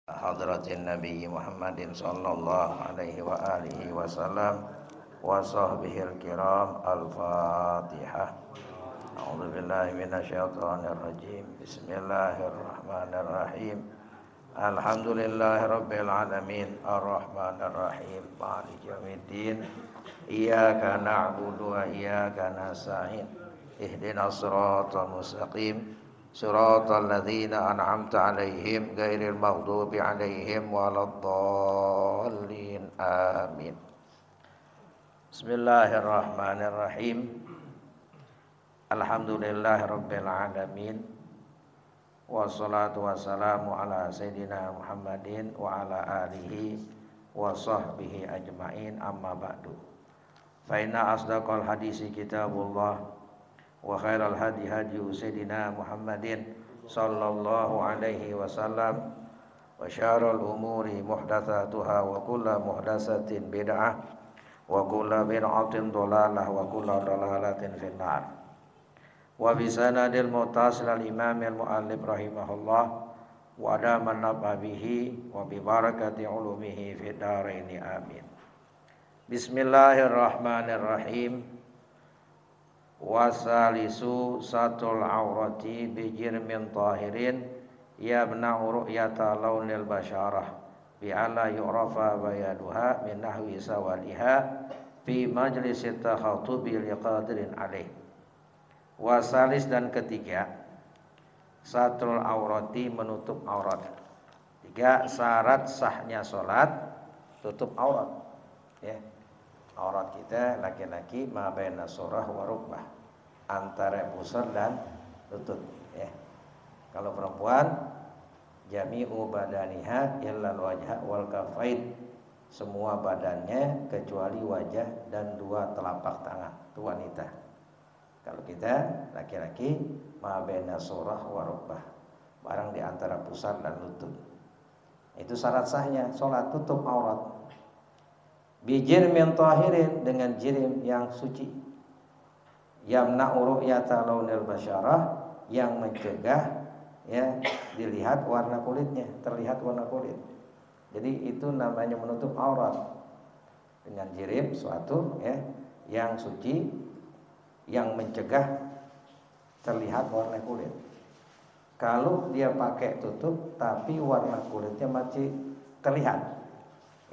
Hadratin Nabi Muhammadin sallallahu alaihi wa alihi wasallam wa sahbihil kiram. Al-Fatihah. A'udzu billahi minasyaitonir rajim. Bismillahirrahmanirrahim. Alhamdulillahirabbil alamin arrahmanir rahim maliki yaumiddin. Iyyaka na'budu wa iyyaka nasta'in. Ihdinas siratal mustaqim. Siratal ladzina an'amta 'alaihim ghairil maghdubi 'alaihim waladdallin. Amin. Bismillahirrahmanirrahim. Alhamdulillahirabbil alamin. Wassalatu wassalamu ala sayyidina Muhammadin wa ala alihi wa sahbihi ajmain, amma ba'du. Fa inna asdaqal hadisi kitabullah wa khairal hadi hadi sayyidina Muhammadin sallallahu alaihi wasallam wa syarrul umuri muhdatsatuha wa kullu muhdatsatin bid'ah wa kullu bid'atin dhalalah wa kullu dhalalatin finnar. Wa bi sanadil muttasil al imam al muallif rahimahullah wa adaman nababihi wa bi barakati ulumihi fid dharain amin. Bismillahirrahmanirrahim. Wasalisu satul aurati bijirmin tahirin yabna'u ru'yata launil basyarah bi'ala yu'rafa bayaduha min nahwi sawaliha fi majlisit takhatubi liqadirin alaih. Wasalis dan ketiga, satul aurati menutup aurat. Tiga, syarat sahnya sholat tutup aurat, ya. Aurat kita laki-laki ma baina surah wa rukbah, antara pusar dan lutut, ya. Kalau perempuan jami'u badaniha illal wajha wal kafain, semua badannya kecuali wajah dan dua telapak tangan, itu wanita. Kalau kita laki-laki ma baina surah wa rukbah, barang di antara pusar dan lutut. Itu syarat sahnya salat, tutup aurat. Bijirmin tahirin, dengan jirim yang suci. Yamna'u ru'yata launil basyarah, yang mencegah, ya, dilihat warna kulitnya, terlihat warna kulit. Jadi itu namanya menutup aurat. Dengan jirim suatu, ya, yang suci, yang mencegah terlihat warna kulit. Kalau dia pakai tutup tapi warna kulitnya masih terlihat,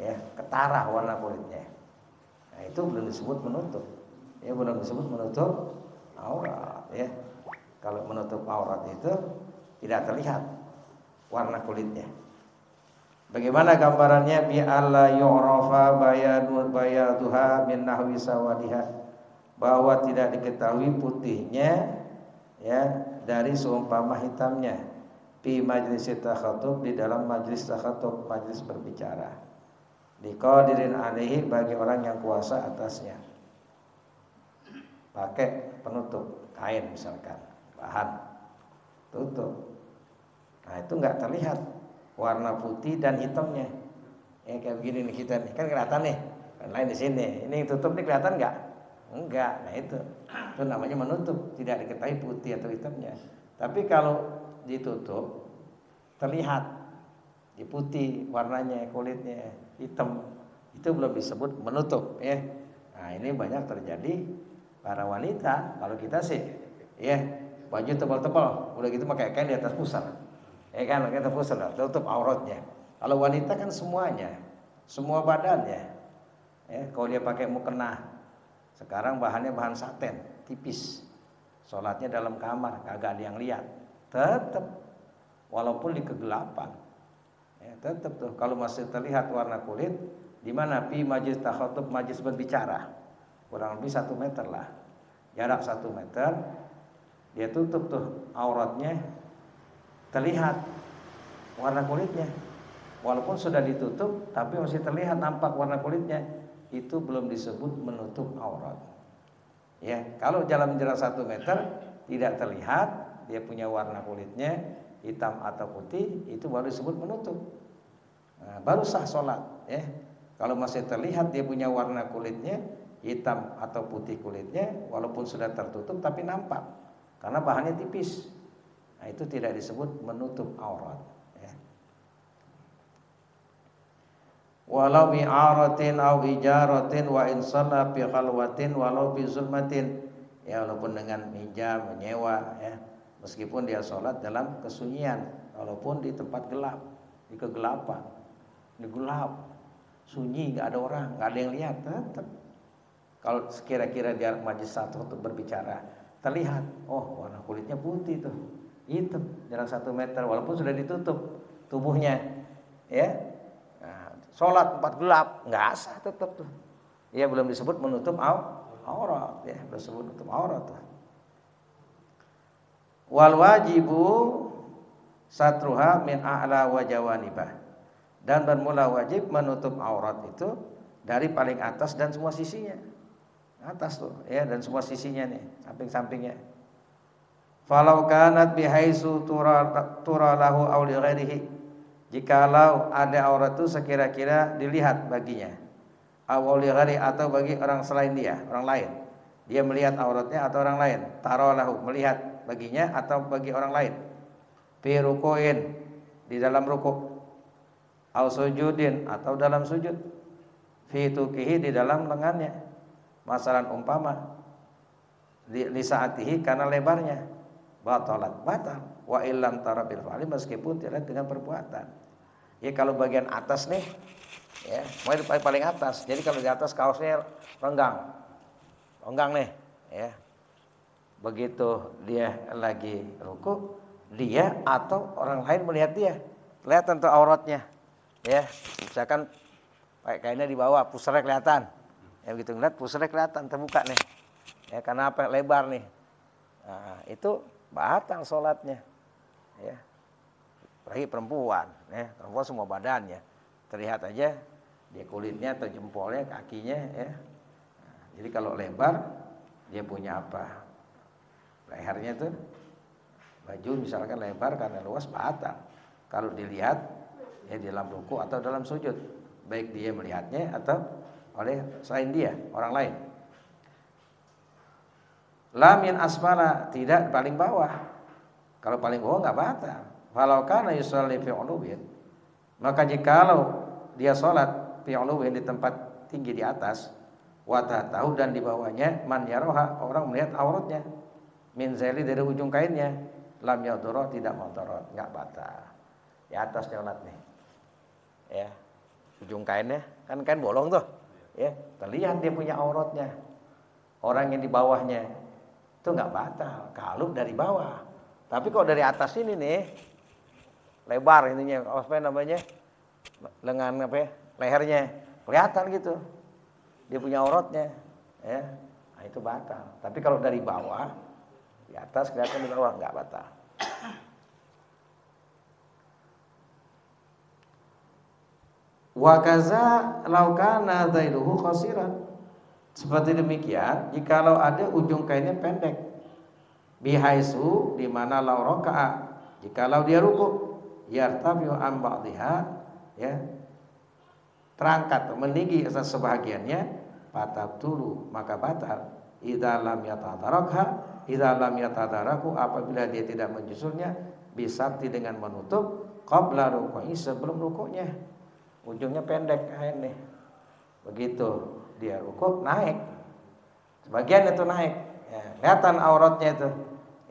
ya, ketara warna kulitnya, nah itu belum disebut menutup, ya, belum disebut menutup aurat, ya. Kalau menutup aurat itu tidak terlihat warna kulitnya. Bagaimana gambarannya? Bi alla yu'rafa bayaduha min nahwi sawadiha, bahwa tidak diketahui putihnya, ya, dari seumpama hitamnya. Fi majlis takhatub, di dalam majlis takhatub, majlis berbicara. Diqadirin alaihi, bagi orang yang kuasa atasnya. Pakai penutup kain misalkan, bahan tutup, nah itu enggak terlihat warna putih dan hitamnya, ya. Kayak begini nih kita nih, kan kelihatan nih, kan lain di sini, ini tutup nih, kelihatan enggak? Enggak. Nah itu namanya menutup, tidak diketahui putih atau hitamnya. Tapi kalau ditutup terlihat di putih warnanya, kulitnya hitam, itu belum disebut menutup, ya. Nah ini banyak terjadi para wanita. Kalau kita sih, ya, baju tebal-tebal, udah gitu pakai kain di atas pusar, ya kan, pakai atas pusar, tutup auratnya. Kalau wanita kan semuanya, semua badannya, ya. Kalau dia pakai mukena, sekarang bahannya bahan saten, tipis, sholatnya dalam kamar, kagak ada yang lihat, tetap walaupun di kegelapan, ya, tetap tuh kalau masih terlihat warna kulit. Di mana? Fi majlis takhatub, majlis berbicara, kurang lebih 1 meter lah, jarak 1 meter, dia tutup tuh auratnya, terlihat warna kulitnya, walaupun sudah ditutup tapi masih terlihat nampak warna kulitnya, itu belum disebut menutup aurat, ya. Kalau dalam jarak 1 meter tidak terlihat dia punya warna kulitnya hitam atau putih, itu baru disebut menutup. Nah, baru sah sholat, ya. Kalau masih terlihat dia punya warna kulitnya hitam atau putih kulitnya, walaupun sudah tertutup tapi nampak karena bahannya tipis, nah itu tidak disebut menutup aurat, ya. walau bi aratin au ijaratin wa in shalla fi khalwatin walau bi zulmatin, ya walaupun dengan minjam menyewa, ya meskipun dia sholat dalam kesunyian, walaupun di tempat gelap, di kegelapan, di gelap, sunyi, nggak ada orang, nggak ada yang lihat, tetap. Kalau sekira-kira dia majlis satu untuk berbicara, terlihat, oh warna kulitnya putih tuh, hitam, jarak 1 meter, walaupun sudah ditutup tubuhnya, ya. Nah, sholat tempat gelap, nggak sah tetap tuh. Ya belum disebut menutup aurat, ya belum disebut menutup aurat tuh. Wal wajibu satruha min a'la wa jawanibah, dan bermula wajib menutup aurat itu dari paling atas dan semua sisinya. Atas tuh, ya, dan semua sisinya nih, samping-sampingnya. Falau kanat bihaitsu tura lahu aw li ghairihi, jikalau ada aurat itu sekira-kira dilihat baginya, aw li ghairi, atau bagi orang selain dia, orang lain. Dia melihat auratnya atau orang lain, tara lahu, melihat baginya atau bagi orang lain. Fi ruku'in, di dalam ruku', aw sujudin, atau dalam sujud, fi tuqihi, di dalam lengannya. Masalan umpama li saatihi, karena lebarnya, batalat, batal. Wa illam tara bil fa'li, meskipun tidak dengan perbuatan. Ya kalau bagian atas nih, ya paling atas. Jadi kalau di atas kaosnya renggang nih, ya. Begitu dia lagi ruku, dia atau orang lain melihat dia, kelihatan tuh auratnya, ya. Misalkan kainnya di bawah, pusarnya kelihatan. Ya begitu ngeliat pusarnya kelihatan, terbuka nih, ya karena apa, lebar nih. Nah, itu batal sholatnya, ya. Apalagi perempuan, ya perempuan semua badannya terlihat aja, dia kulitnya atau jempolnya, kakinya, ya. Nah, jadi kalau lebar, dia punya apa, lehernya tuh, baju misalkan lebar karena luas, batal. Kalau dilihat, ya di dalam ruku atau dalam sujud, baik dia melihatnya atau oleh selain dia, orang lain. Lamin asfala, tidak paling bawah. Kalau paling bawah nggak batal. Walau kana yusalli fi uluwin, maka jikalau dia sholat fi uluwin, di tempat tinggi di atas, wa tahu, dan di bawahnya man yaroha, orang melihat auratnya, min zaili, dari ujung kainnya, lam yadurra, tidak mudarat, nggak batal. Di atas sholat nih, ya ujung kainnya, kan kain bolong tuh, ya terlihat dia punya auratnya, orang yang di bawahnya itu nggak batal kalau dari bawah. Tapi kalau dari atas ini nih, lebar ininya, apa namanya, lengan apa ya, lehernya kelihatan gitu, dia punya auratnya, ya, nah itu batal. Tapi kalau dari bawah, di atas kelihatan, di bawah nggak batal. Wa kaza law kana dhailuhu qasiran, seperti demikian jikalau ada ujung kainnya pendek, bihaisu, di mana law raka'a, jikalau dia ruku, yartabiu an ba'dihha, ya terangkat meninggi atas sebahagiannya, fatabtulu, maka batal. Idza lam yatadaraku, apabila dia tidak menjusurnya, bisabti, dengan menutup, qabla ruku'i, sebelum rukunya. Ujungnya pendek kain nih, begitu dia ruku naik, sebagian itu naik, ya, kelihatan auratnya itu,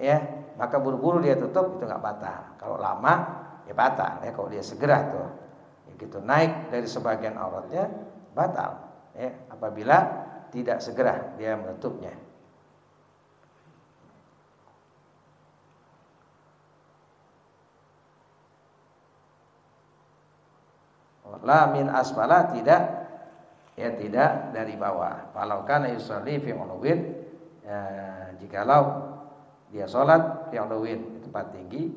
ya maka buru-buru dia tutup, itu nggak batal. Kalau lama ya batal, ya kalau dia segera tuh, ya gitu naik dari sebagian auratnya, batal, ya apabila tidak segera dia menutupnya. La min asfala, tidak, ya tidak dari bawah. Falau kana yusalli fi uluwin, ya, jikalau dia sholat fi uluwin, di tempat tinggi,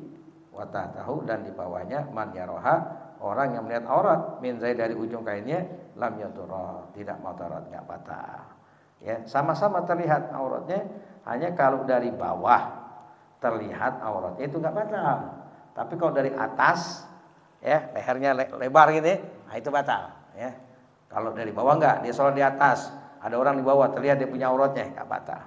wa tahtahu, dan di bawahnya, man yaroha, orang yang melihat aurat, min zai, dari ujung kainnya, lam yadurra, tidak mudarat, enggak batal. Ya, sama-sama terlihat auratnya, hanya kalau dari bawah terlihat auratnya itu enggak batal. Tapi kalau dari atas, ya lehernya lebar gini, nah itu batal, ya. Kalau dari bawah enggak, dia sholat di atas, ada orang di bawah terlihat dia punya auratnya, enggak batal.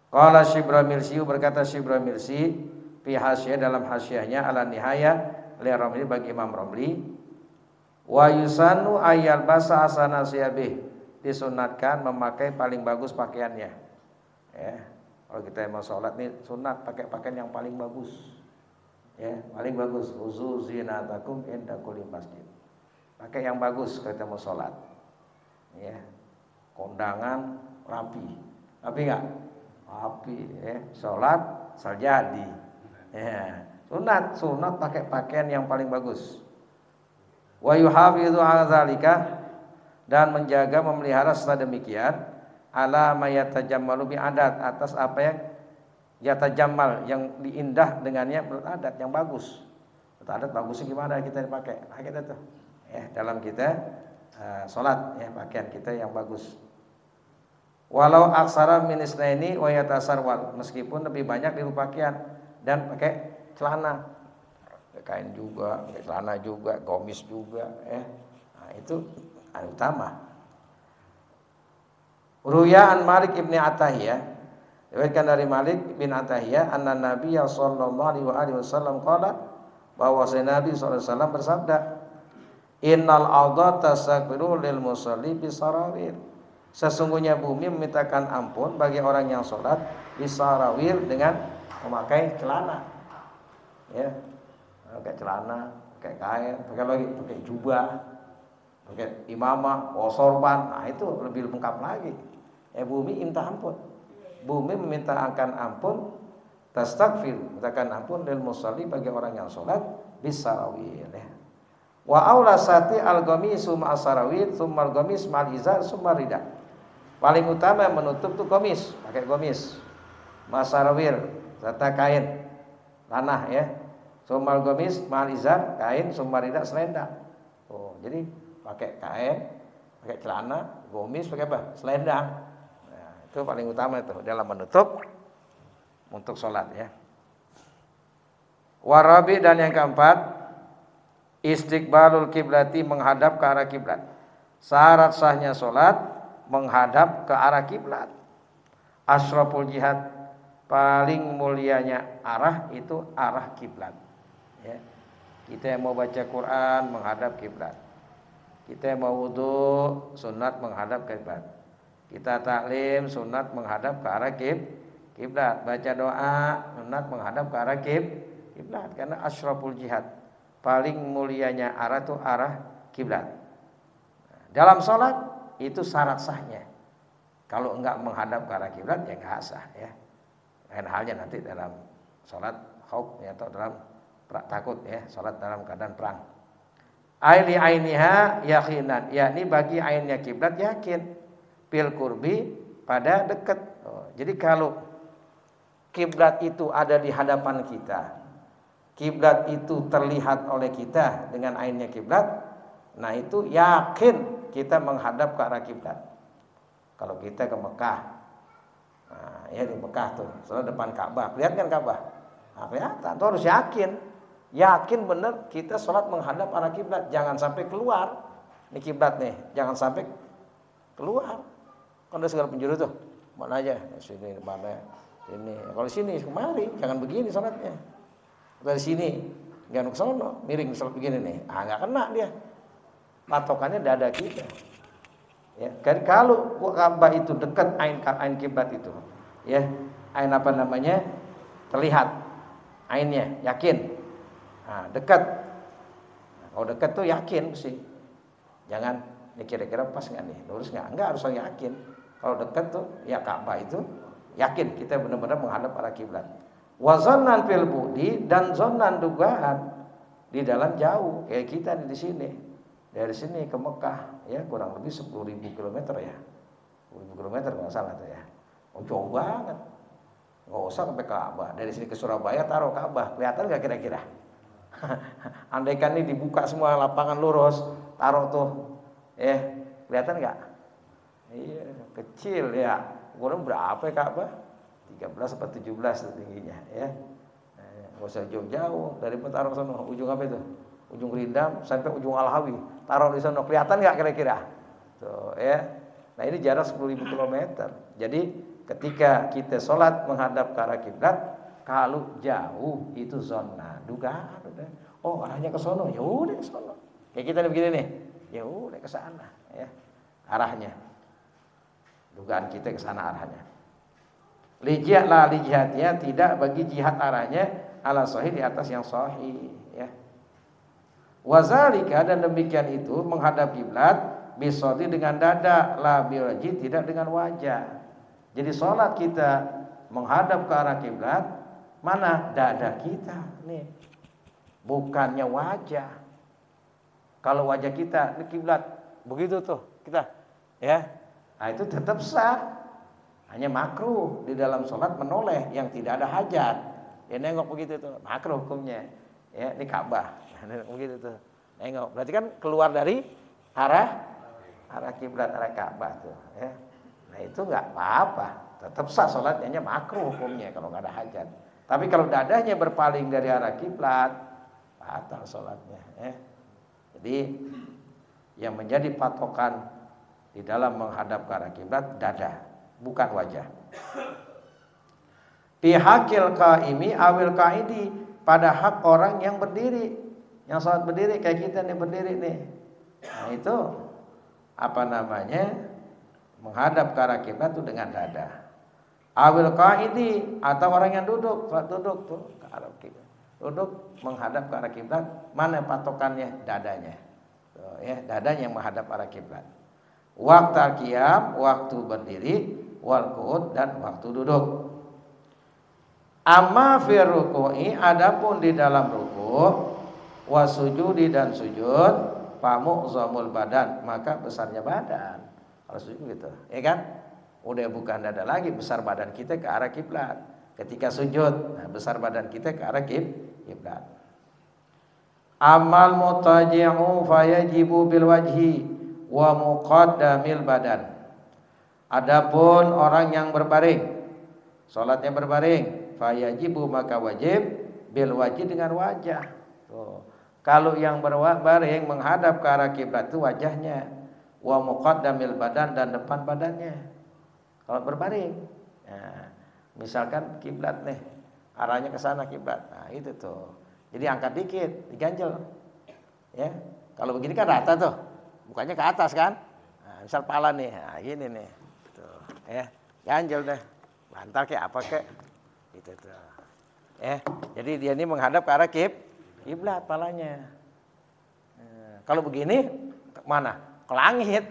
Qala Syibra Milsi, berkata Syibra Milsi fi hasyah, dalam hasyahnya ala nihaya li Ramli, bagi Imam Ramli, Wa yusanu ayal basa asana siyabih, disunatkan memakai paling bagus pakaiannya. Ya, kalau kita mau sholat nih sunat pakai pakaian yang paling bagus. Ya, paling bagus. Uzu zinatakum inda kulli masjid. Pakai yang bagus kalau kita mau sholat. Ya, kondangan rapi, rapi nggak? Rapi. Ya, sholat saljadi. Ya, sunat pakai pakaian yang paling bagus. Wa yuhafidhu ala zalika, dan menjaga memelihara setelah demikian ala mayatajammalu bi adat, atas apa yang yatajammal, yang diindah dengannya menurut adat yang bagus. Menurut adat bagusnya gimana kita dipakai? Nah, kita tuh ya dalam kita salat ya, pakaian kita yang bagus. Walau aksara min isnaini wa yatasarwal, meskipun lebih banyak di pakaian dan pakai celana. Kain juga, pakai celana juga, gamis juga, nah, itu utama. Ruya an Malik ibni Atahiyah, diriwayatkan dari Malik bin Atahiyah, anna Nabiya sallallahu alaihi wasallam qala, bahwa Nabi sallallahu alaihi wasallam bersabda, innal arda tasakbiru lil musalli bisarawir, sesungguhnya bumi memintakan ampun bagi orang yang sholat bisarawir, dengan memakai celana. Ya, pakai celana, pakai kain, pakai jubah, pakai imamah, sorban, nah itu lebih lengkap lagi. Bumi minta ampun, bumi meminta akan ampun, tastaghfir, mintakan ampun lil musalli, bagi orang yang sholat bisarawir. Ya. Wa aula sati al-gamisu ma'asarawir, summal gamis ma'al izar, summal rida. Paling utama menutup tuh gamis, pakai gamis, ma'asarawir, serta kain, tanah ya. Summal gamis ma'al izar, kain, summal rida, selendang. Oh, jadi pakai kain, pakai celana, gamis, pakai apa? Selendang. Nah, itu paling utama itu dalam menutup untuk sholat ya. Warabi, dan yang keempat, istiqbalul kiblati, menghadap ke arah kiblat. Syarat sahnya sholat menghadap ke arah kiblat. Asyraful jihad, paling mulianya arah itu arah kiblat. Ya. Kita yang mau baca Quran menghadap kiblat. Kita yang mau wudu sunat menghadap kiblat. Kita taklim sunat menghadap ke arah kiblat. Baca doa sunat menghadap ke arah kiblat, karena asyraful jihad, paling mulianya arah itu arah kiblat. Dalam sholat itu syarat sahnya. Kalau enggak menghadap ke arah kiblat ya enggak sah ya. Lain halnya nanti dalam sholat khauf ya, atau dalam takut ya, sholat dalam keadaan perang. Aili ainiha yakinan, yakni bagi ainnya kiblat yakin, bil kurbi, pada dekat. Jadi kalau kiblat itu ada di hadapan kita, kiblat itu terlihat oleh kita dengan ainnya kiblat, nah itu yakin kita menghadap ke arah kiblat. Kalau kita ke Mekah, nah, ya di Mekah tuh, soalnya depan Ka'bah, lihat kan Ka'bah, nah, kelihatan, tuh harus yakin bener kita sholat menghadap arah kiblat, jangan sampai keluar nih kiblat nih, jangan sampai keluar. Kan ada segala penjuru tuh, mana aja, sini, mana, ini, kalau sini kemari, jangan begini sholatnya. Dari sini, jangan ke sono, miring sholat begini nih, nggak kena dia. Patokannya dada kita. Ya, kan kalau Ka'bah itu dekat ain kiblat itu, ya, ain apa namanya, terlihat ainnya, yakin. Nah, dekat. Nah, kalau dekat tuh yakin sih. Jangan ini kira-kira pas nggak nih, lurus nggak? Enggak, harus yakin. Kalau dekat tuh ya Ka'bah itu yakin kita benar-benar menghadap arah kiblat. Wazannan fil budi, dan zonan dugaan di dalam jauh, kayak kita di sini. Dari sini ke Mekah ya kurang lebih 10.000 km ya. 10.000 km nggak salah tuh ya. Oh, jauh banget. Nggak usah sampai Ka'bah. Dari sini ke Surabaya taruh Ka'bah, kelihatan nggak kira-kira? Andaikan ini dibuka semua lapangan lurus, taruh tuh, kelihatan nggak? Iya, kecil ya. Ukuran berapa ya Ka'bah? 13 atau 17 tingginya ya. Nggak usah jauh-jauh dari taruh sana. Ujung apa itu? Ujung Rindam sampai ujung Al-Hawi. Taruh di sana, kelihatan nggak kira-kira? Tuh ya. Nah ini jarak 10.000 km. Jadi ketika kita sholat menghadap ke arah kiblat, kalau jauh itu zona dugaan. Oh arahnya ke sono, ya udah ke sono. Kayak kita nih begini nih, ya udah ke sana, ya arahnya. Dugaan kita ke sana arahnya. Lijihadnya tidak bagi jihad arahnya ala sahih di atas yang sahih, ya. Wazalika dan demikian itu menghadap kiblat bisodi dengan dada, la biwajhi tidak dengan wajah. Jadi sholat kita menghadap ke arah kiblat, mana dada kita nih, bukannya wajah. Kalau wajah kita di kiblat begitu tuh kita, ya, nah itu tetap sah. Hanya makruh di dalam sholat menoleh yang tidak ada hajat. Ya nengok begitu tuh, makruh hukumnya. Ya di Ka'bah, begitu tuh, nengok. Berarti kan keluar dari arah kiblat, arah Ka'bah tuh. Ya. Nah itu nggak apa-apa, tetap sah sholatnya, hanya makruh hukumnya kalau nggak ada hajat. Tapi kalau dadanya berpaling dari arah kiblat, batal sholatnya. Ya. Jadi yang menjadi patokan di dalam menghadap ke arah kiblat dada, bukan wajah. Bihakil qaimi awil qaidi, pada hak orang yang berdiri, yang sholat berdiri kayak kita nih berdiri nih. Nah itu apa namanya? Menghadap ke arah kiblat itu dengan dada. Awil qaidi atau orang yang duduk, sholat duduk tuh ke arah kiblat. Duduk menghadap ke arah kiblat, mana patokannya? Dadanya. Tuh, ya, dadanya yang menghadap arah kiblat. Waktu qiyam, waktu berdiri, wal qu'ud dan waktu duduk. Amma fi ruku'i, adapun di dalam ruku', wasujudi dan sujud, pamu'zamul badan, maka besarnya badan. Kalau sujud gitu, ya kan? Udah bukan dada lagi, besar badan kita ke arah kiblat. Ketika sujud, nah besar badan kita ke arah kiblat. Amal mutaji'u fayajibu bil wajhi wa muqaddamil badan. Adapun orang yang berbaring, salatnya berbaring, fayajibu maka wajib bil wajhi dengan wajah. Tuh. Kalau yang berbaring menghadap ke arah kiblat itu wajahnya, wa muqaddamil badan dan depan badannya. Kalau berbaring, nah, misalkan kiblat nih, arahnya ke sana kiblat, nah itu tuh. Jadi angkat dikit, diganjel, ya. Kalau begini kan rata tuh, bukannya ke atas kan? Nah, misal pala nih, nah gini nih, tuh, ya, ganjel deh, bantal kayak apa kayak, gitu tuh, ya. Jadi dia ini menghadap ke arah kiblat palanya. Nah, kalau begini, ke mana? Ke langit,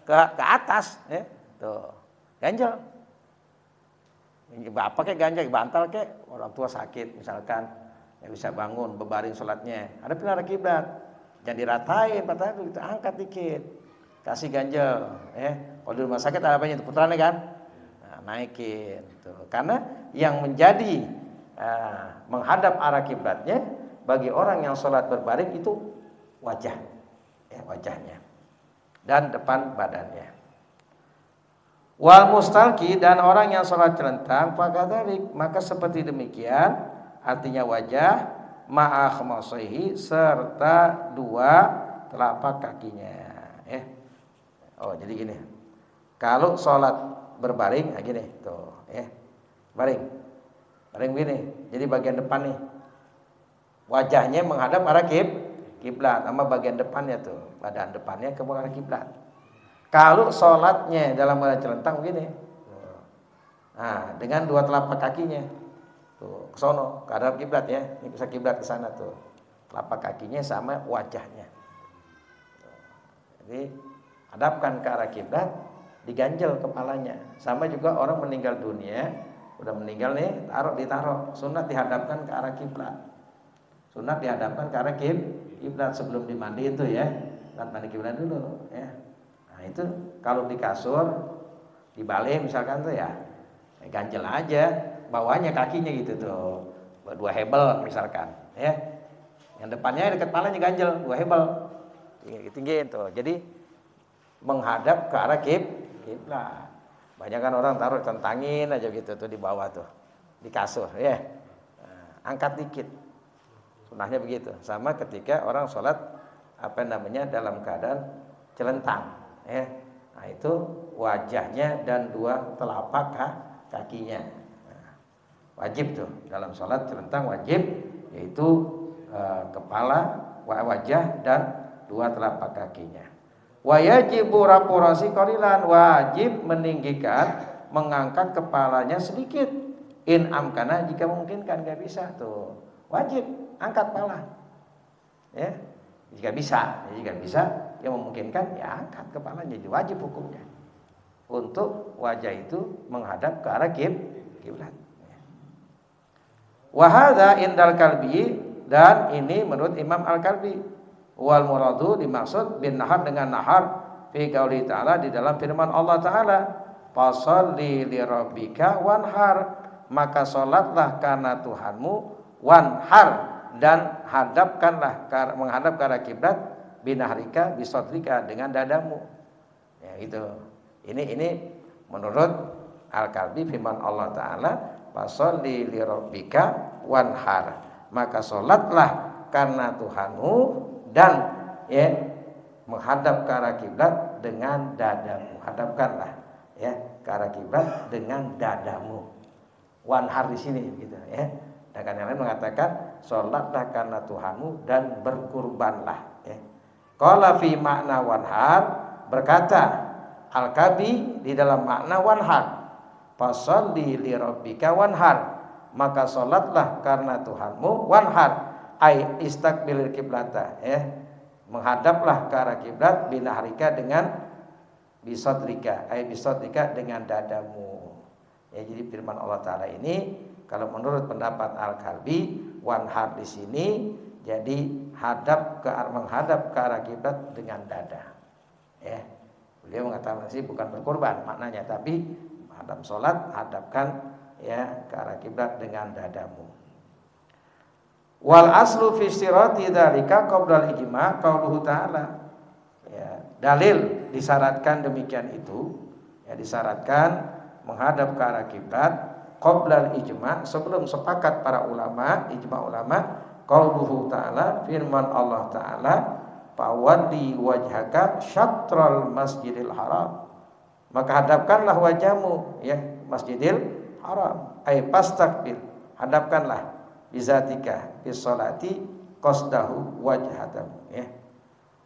ke atas, ya, tuh, ganjel. Bapak kayak ganjel, bantal kayak orang tua sakit misalkan. Ya bisa bangun, berbaring sholatnya. Ada pindah kiblat, jangan diratain, patah itu kita angkat dikit, kasih ganjel. Kalau di rumah sakit ada apanya? Putranya kan, nah, naikin. Tuh. Karena yang menjadi menghadap arah kiblatnya bagi orang yang sholat berbaring itu wajah, ya, wajahnya dan depan badannya. Wal mustalqi, dan orang yang sholat celentang, fakadzalik, maka seperti demikian. Artinya wajah ma'a khamasihi, serta dua telapak kakinya. Oh jadi gini, kalau sholat berbaring, nah gini tuh, baring begini. Jadi bagian depan nih, wajahnya menghadap arah kiblat, sama bagian depannya tuh, badan depannya ke arah kiblat. Kalau sholatnya dalam keadaan celentang begini, nah dengan dua telapak kakinya. Tuh, ke sono, ke arah kiblat ya. Ini bisa kiblat ke sana tuh. Telapak kakinya sama wajahnya. Jadi hadapkan ke arah kiblat, diganjel kepalanya. Sama juga orang meninggal dunia, udah meninggal nih, ditaruh. Sunat dihadapkan ke arah kiblat. Sunat dihadapkan ke arah kiblat sebelum dimandi itu ya. Mandi kiblat dulu ya. Nah, itu kalau di kasur, di balai misalkan tuh ya, ganjel aja. Bawahnya kakinya gitu tuh, dua hebel misalkan, ya. Yang depannya dekat kepalanya ganjel, dua hebel, tinggi tuh. Jadi menghadap ke arah kiblat. Banyak kan orang taruh centangin aja gitu tuh di bawah tuh, di kasur, ya. Nah, angkat dikit, sunahnya begitu. Sama ketika orang sholat dalam keadaan celentang, ya. Nah itu wajahnya dan dua telapak kakinya. Wajib tuh dalam sholat celentang wajib, yaitu kepala, wajah dan dua telapak kakinya. Wa yajibu raporasi qalilan, wajib meninggikan, mengangkat kepalanya sedikit. In amkana, jika memungkinkan. Enggak bisa tuh, wajib angkat kepala. Ya, jika bisa yang memungkinkan ya angkat kepalanya, jadi wajib hukumnya. Untuk wajah itu menghadap ke arah kiblat. Wa hadza indal Kalbi, dan ini menurut Imam Al-Kalbi. Wal muradu, dimaksud bin nahar dengan nahar fi qauli ta'ala, di dalam firman Allah Ta'ala, fasholli li rabbika wanhar, maka salatlah karena Tuhanmu, wanhar, dan menghadap ke arah kiblat, binahrika bisodrika, dengan dadamu. Ya itu. Ini menurut Al-Kalbi firman Allah Ta'ala, fasholli li rabbika wanhar, maka salatlah karena Tuhanmu dan ya menghadap ke arah kiblat dengan dadamu. Hadapkanlah ya ke arah kiblat dengan dadamu. Wanhar di sini gitu ya. Dan yang lain mengatakan salatlah karena Tuhanmu dan berkurbanlah ya. Qala fi makna wanhar, berkata Al-Kalbi di dalam makna wanhar, fasholli li rabbika wanhar, maka salatlah karena Tuhanmu, wanhar ai istaqbilil kiblata ya, menghadaplah ke arah kiblat, binahrika, dengan bisodrika, ai bisodrika, dengan dadamu ya. Jadi firman Allah Ta'ala ini kalau menurut pendapat Al-Kalbi, wanhar di sini jadi menghadap ke arah kiblat dengan dada ya. Beliau mengatakan sih bukan berkorban maknanya, tapi hadap sholat, hadapkan ya ke arah kiblat dengan dadamu. Wal aslu fi istirati dzalika qabla al-ijma' qauluhu ta'ala. Ya, dalil disyaratkan demikian itu, ya disyaratkan menghadap ke arah kiblat qabla al-ijma', sebelum sepakat para ulama, ijma' ulama, qauluhu ta'ala, firman Allah Ta'ala, fawalli wajhaka syatral masjidil haram, maka hadapkanlah wajahmu ya Masjidil Haram, ay pastaqbil, hadapkanlah bizatika bis salati qasdahu wajhatahu ya.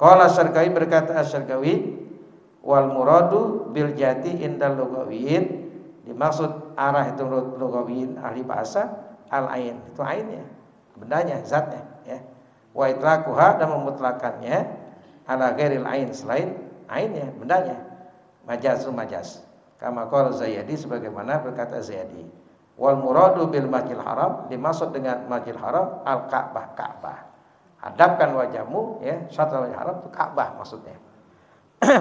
Qala Syarqawi, berkata Syarqawi, wal muradu bil jati indal lugawiyin, dimaksud arah itu lugawiyin ahli bahasa al ain, itu ainnya, bendanya, zatnya ya. Wa itlaquha, dan memutlakannya ala ghairil ain, selain ainnya, bendanya, majazul majaz, kama qala Zayadi, sebagaimana berkata Zayadi. Wal muradu bil masjidil haram, dimaksud dengan masjidil haram al Ka'bah, Ka'bah, hadapkan wajahmu ya, satu wajah haram itu Ka'bah maksudnya.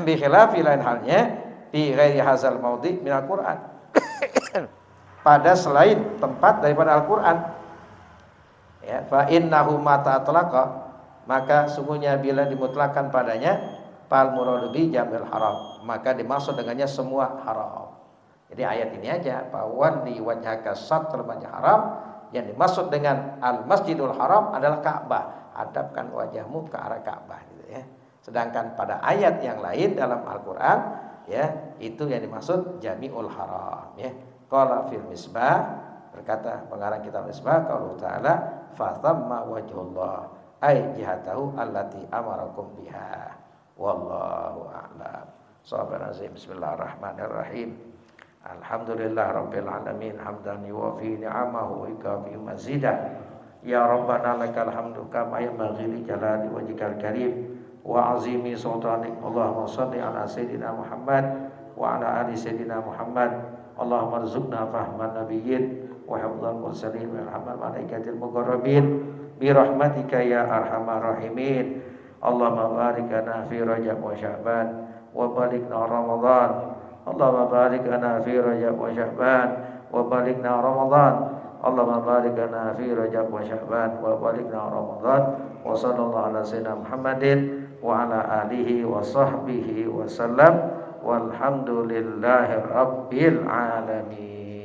Bi khilafi, lain halnya, fi ghairi hadzal maudhi min al-Qur'an, pada selain tempat daripada Al-Qur'an ya. Fa innahu mata atlaqa, maka sungguhnya bila dimutlakan padanya fal muradu bi jamil haram, maka dimaksud dengannya semua haram. Jadi ayat ini aja, fawalli wajhaka syatral masjidil haram, yang dimaksud dengan al-masjidul haram adalah Ka'bah, hadapkan wajahmu ke arah Ka'bah gitu ya. Sedangkan pada ayat yang lain dalam Al-Qur'an ya, itu yang dimaksud jami'ul haram ya. Qala fil misbah, berkata pengarang kitab Misbah, qaulullah ta'ala, fa thamma wajhullah, ay jihatahu allati amarakum biha, wallahu a'lam. Bismillahirrahmanirrahim. Alhamdulillah rabbil alamin, hamdan yuwafi ni'amahu wa yukafi mazidah. Ya Rabbana lakal hamdu kama yanbaghi li jalali wajhikal karim wa azimi sultanik. Allahumma shalli ala sayyidina Muhammad wa ala ali sayyidina Muhammad. Allahumma rzuqna fahman nabiyyin wa hifdzal mursalin wa rahmal malaikatil muqarrabin bi rahmatika ya arhamar rahimin. Allahumma barik lana fi Rajab wa Sya'ban wa balighna Ramadan. Allahumma barik lana fi Rajab wa Sya'ban wa balighna Ramadan. Allahumma barik lana fi Rajab wa Sya'ban wa balighna Ramadan. Wa sallallahu ala sayyidina Muhammadin wa ala alihi wa sahbihi wa sallam. Walhamdulillahi rabbil alamin.